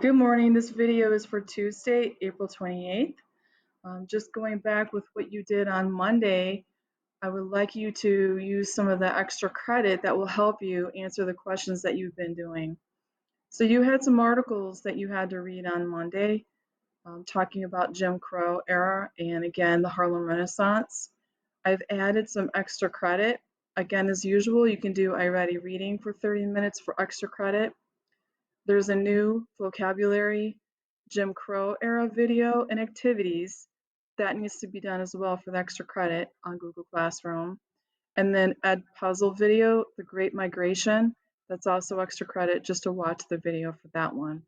Good morning. This video is for Tuesday, April 28th. Just going back with what you did on Monday, I would like you to use some of the extra credit that will help you answer the questions that you've been doing. So you had some articles that you had to read on Monday, talking about Jim Crow era and again the Harlem Renaissance. I've added some extra credit. Again, as usual, you can do I Ready Reading for 30 minutes for extra credit. There's a new vocabulary Jim Crow era video and activities that needs to be done as well for the extra credit on Google Classroom. And then Ed Puzzle video, The Great Migration, that's also extra credit just to watch the video for that one.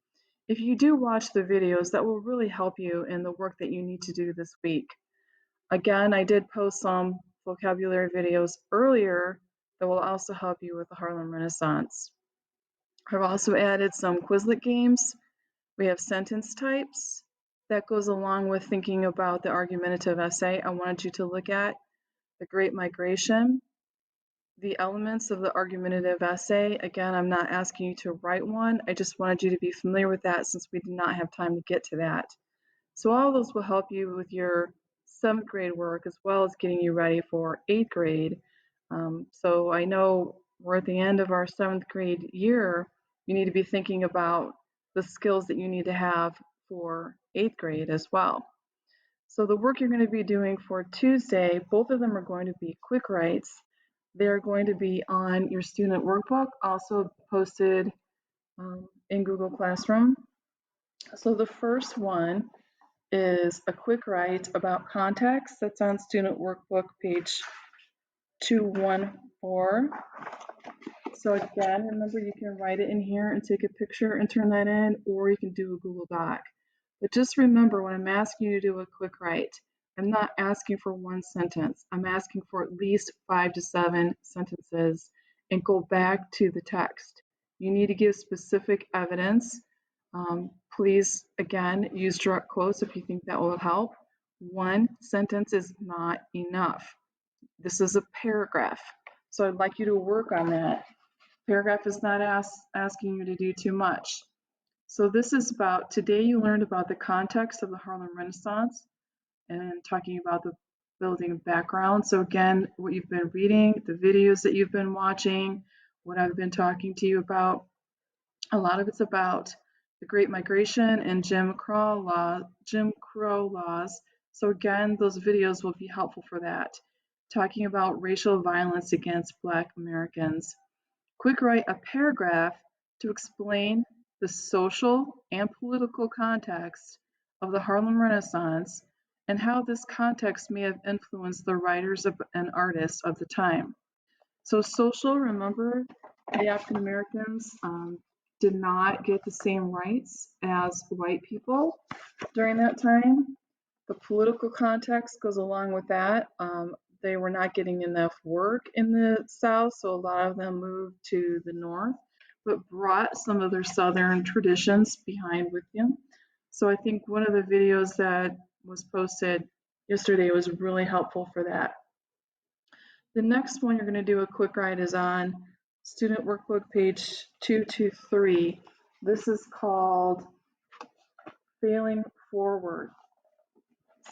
If you do watch the videos, that will really help you in the work that you need to do this week. Again, I did post some vocabulary videos earlier that will also help you with the Harlem Renaissance. I've also added some Quizlet games. We have sentence types. That goes along with thinking about the argumentative essay. I wanted you to look at the Great Migration, the elements of the argumentative essay. Again, I'm not asking you to write one. I just wanted you to be familiar with that since we did not have time to get to that. So all those will help you with your 7th grade work as well as getting you ready for 8th grade. So I know we're at the end of our 7th grade year. You need to be thinking about the skills that you need to have for 8th grade as well. So the work you're going to be doing for Tuesday, both of them are going to be quick writes. They're going to be on your student workbook, also posted in Google Classroom. So the first one is a quick write about context. That's on student workbook page 214. So again, remember you can write it in here and take a picture and turn that in, or you can do a Google Doc. But just remember when I'm asking you to do a quick write, I'm not asking for one sentence. I'm asking for at least 5 to 7 sentences and go back to the text. You need to give specific evidence. Please, again, use direct quotes if you think that will help. One sentence is not enough. This is a paragraph. So I'd like you to work on that. Paragraph is not asking you to do too much. So this is about, today you learned about the context of the Harlem Renaissance and talking about the building background. So again, what you've been reading, the videos that you've been watching, what I've been talking to you about, a lot of it's about the Great Migration and Jim Crow laws. So again, those videos will be helpful for that. Talking about racial violence against Black Americans. Quick write a paragraph to explain the social and political context of the Harlem Renaissance and how this context may have influenced the writers and artists of the time. So social, remember, the African Americans did not get the same rights as white people during that time. The political context goes along with that. They were not getting enough work in the South, so a lot of them moved to the North, but brought some of their Southern traditions behind with them. So I think one of the videos that was posted yesterday was really helpful for that. The next one you're going to do a quick write is on student workbook page 223. This is called Failing Forward.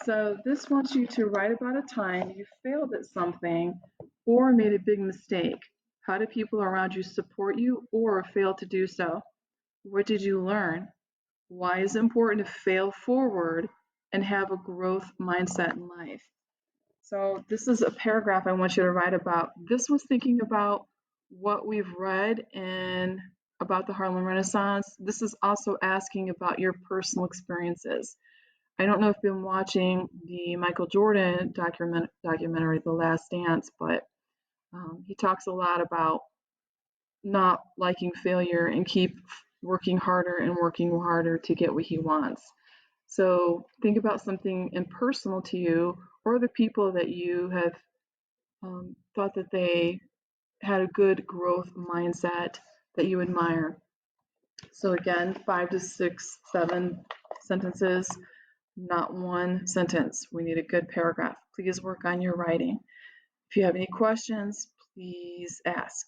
So this wants you to write about a time you failed at something or made a big mistake. How did people around you support you or fail to do so? What did you learn? Why is it important to fail forward and have a growth mindset in life? So this is a paragraph I want you to write about. This was thinking about what we've read and about the Harlem Renaissance. This is also asking about your personal experiences. I don't know if you've been watching the Michael Jordan documentary, The Last Dance, but he talks a lot about not liking failure and keep working harder and working harder to get what he wants. So think about something impersonal to you or the people that you have thought that they had a good growth mindset that you admire. So again, 5 to 6, 7 sentences, not one sentence. We need a good paragraph. Please work on your writing. If you have any questions, please ask.